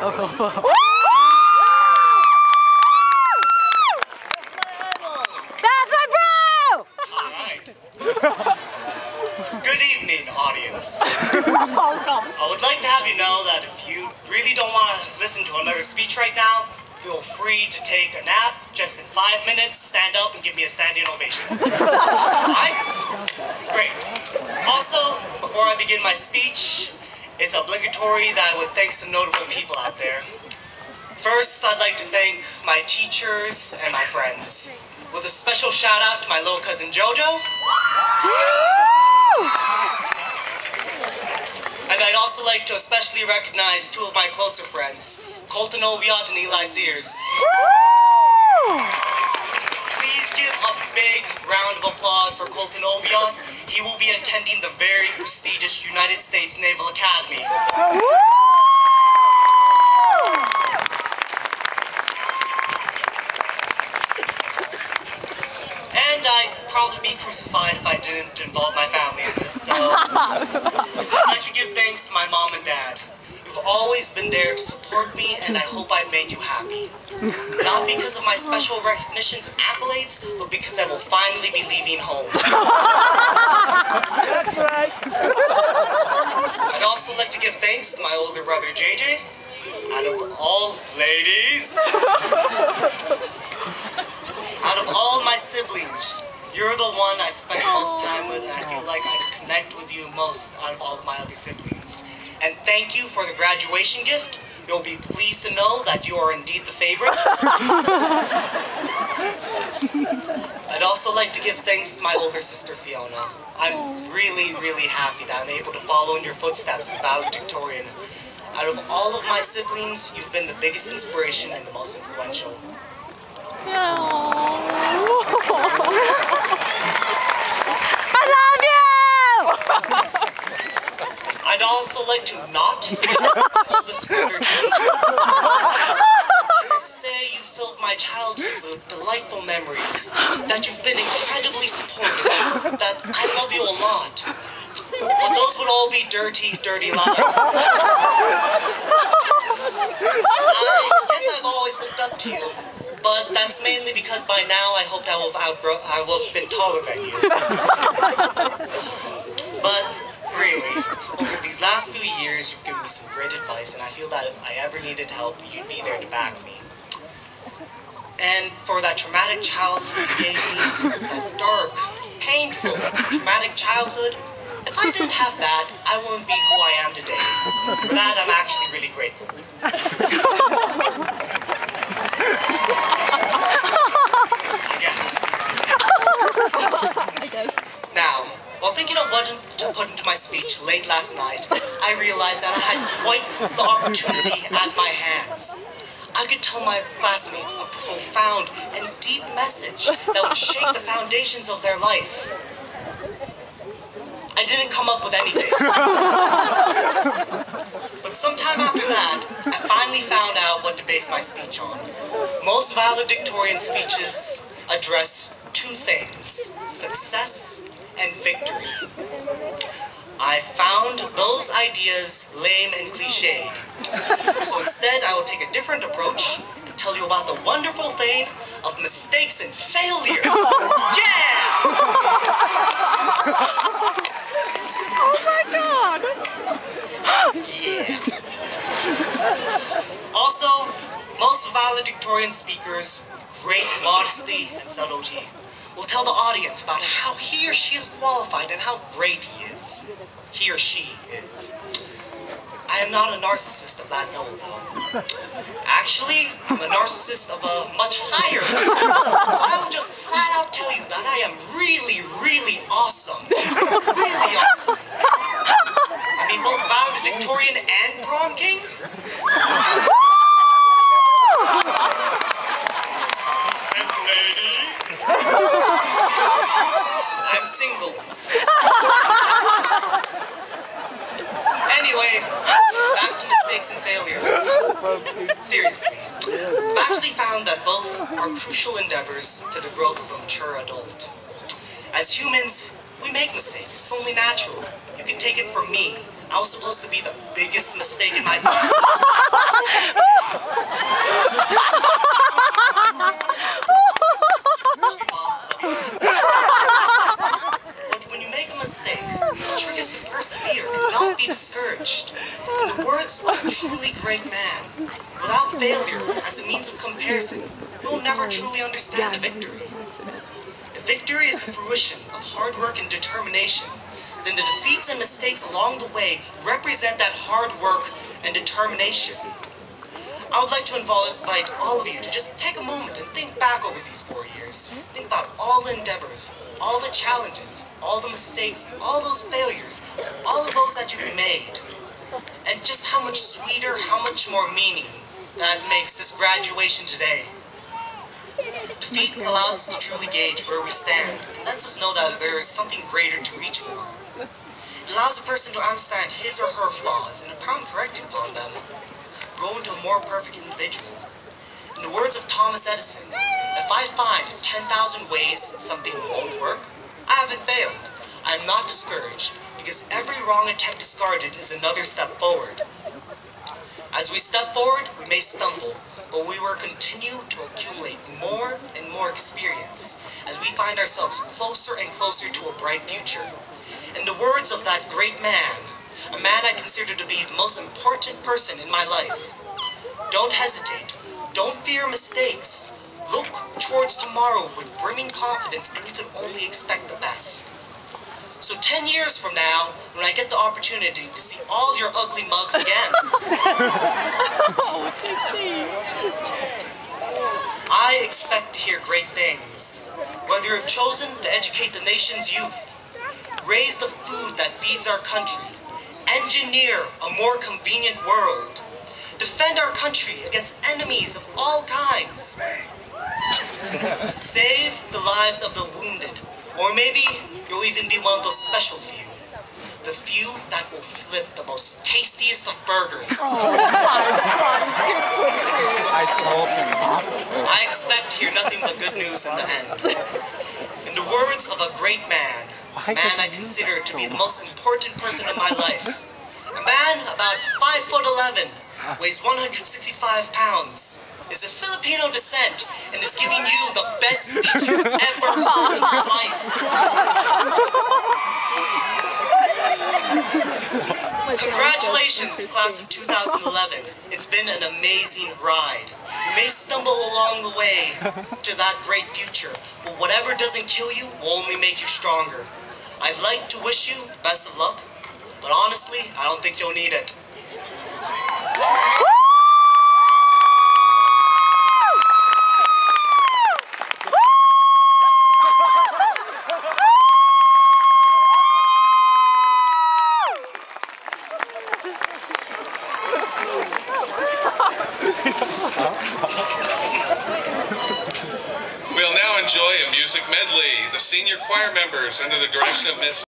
That's my bro! Alright. Good evening, audience. I would like to have you know that if you really don't want to listen to another speech right now, feel free to take a nap, just in 5 minutes, stand up and give me a standing ovation. Alright? Great. Also, before I begin my speech, it's obligatory that I would thank some notable people out there. First, I'd like to thank my teachers and my friends, with a special shout out to my little cousin Jojo. And I'd also like to especially recognize two of my closer friends, Colton Oviatt and Eli Sears. Please give a big round of applause for Colton Oviatt. He will be attending the very prestigious United States Naval Academy. And I'd probably be crucified if I didn't involve my family in this, so I'd like to give thanks to my mom and dad. You've always been there to support me, and I hope I made you happy. Not because of my special recognitions and accolades, but because I will finally be leaving home. That's right. I'd also like to give thanks to my older brother JJ. Out of all ladies, out of all my siblings, you're the one I've spent the most time with, and I feel like I connect with you most out of all of my other siblings. And thank you for the graduation gift. You'll be pleased to know that you are indeed the favorite. I'd also like to give thanks to my older sister Fiona. I'm really, really happy that I'm able to follow in your footsteps as valedictorian. Out of all of my siblings, you've been the biggest inspiration and the most influential. I love you! I'd also like to not hold this further to me. I'd say you filled my childhood with delightful memories, that you've been incredibly supportive, that I love you a lot. But those would all be dirty, dirty lies. I guess I've always looked up to you, but that's mainly because by now I hoped I will have been taller than you. But really, over these last few years, you've given me some great advice, and I feel that if I ever needed help, you'd be there to back me. And for that traumatic childhood you gave me, that dark, painful, traumatic childhood, if I didn't have that, I wouldn't be who I am today. For that, I'm actually really grateful. I guess. Now, while thinking of what to put into my speech late last night, I realized that I had quite the opportunity at my hands. I could tell my classmates a profound and deep message that would shake the foundations of their life. I didn't come up with anything. But sometime after that, I finally found out what to base my speech on. Most valedictorian speeches address two things: success and victory. I found those ideas lame and cliched. So instead, I will take a different approach and tell you about the wonderful thing of mistakes and failure. Yeah! Oh my God! Yeah. Also, most valedictorian speakers with great modesty and subtlety will tell the audience about how he or she is qualified and how great he is. He or she is. I am not a narcissist of that level, though. Actually, I'm a narcissist of a much higher level. So I will just flat out tell you that I am really, really awesome. Really awesome. I mean, both valedictorian and prom king. And ladies, I'm single. Anyway, back to mistakes and failure. Seriously, I've actually found that both are crucial endeavors to the growth of a mature adult. As humans, we make mistakes. It's only natural. You can take it from me. I was supposed to be the biggest mistake in my family. Without failure as a means of comparison, we will never truly understand a victory. If victory is the fruition of hard work and determination, then the defeats and mistakes along the way represent that hard work and determination. I would like to invite all of you to just take a moment and think back over these 4 years. Think about all the endeavors, all the challenges, all the mistakes, all those failures, all of those that you've made. And just how much sweeter, how much more meaning that makes this graduation today. Defeat allows us to truly gauge where we stand. It lets us know that there is something greater to reach for. It allows a person to understand his or her flaws and upon correcting upon them, grow into a more perfect individual. In the words of Thomas Edison, if I find 10,000 ways something won't work, I haven't failed. I am not discouraged, because every wrong attempt discarded is another step forward. As we step forward, we may stumble, but we will continue to accumulate more and more experience as we find ourselves closer and closer to a bright future. In the words of that great man, a man I consider to be the most important person in my life, don't hesitate, don't fear mistakes, look towards tomorrow with brimming confidence and you can only expect the best. So 10 years from now, when I get the opportunity to see all your ugly mugs again, I expect to hear great things. Whether you have chosen to educate the nation's youth, raise the food that feeds our country, engineer a more convenient world, defend our country against enemies of all kinds, save the lives of the wounded, or maybe you'll even be one of those special few. The few that will flip the most tastiest of burgers. I told him not to. I expect to hear nothing but good news in the end. In the words of a great man, a man I consider to be the most important person in my life, a man about 5'11", weighs 165 pounds, is of Filipino descent, and is giving you the best speech you've ever heard in your life. Congratulations, class of 2011. It's been an amazing ride. You may stumble along the way to that great future, but whatever doesn't kill you will only make you stronger. I'd like to wish you the best of luck, but honestly, I don't think you'll need it. We'll now enjoy a music medley. The senior choir members, under the direction of Miss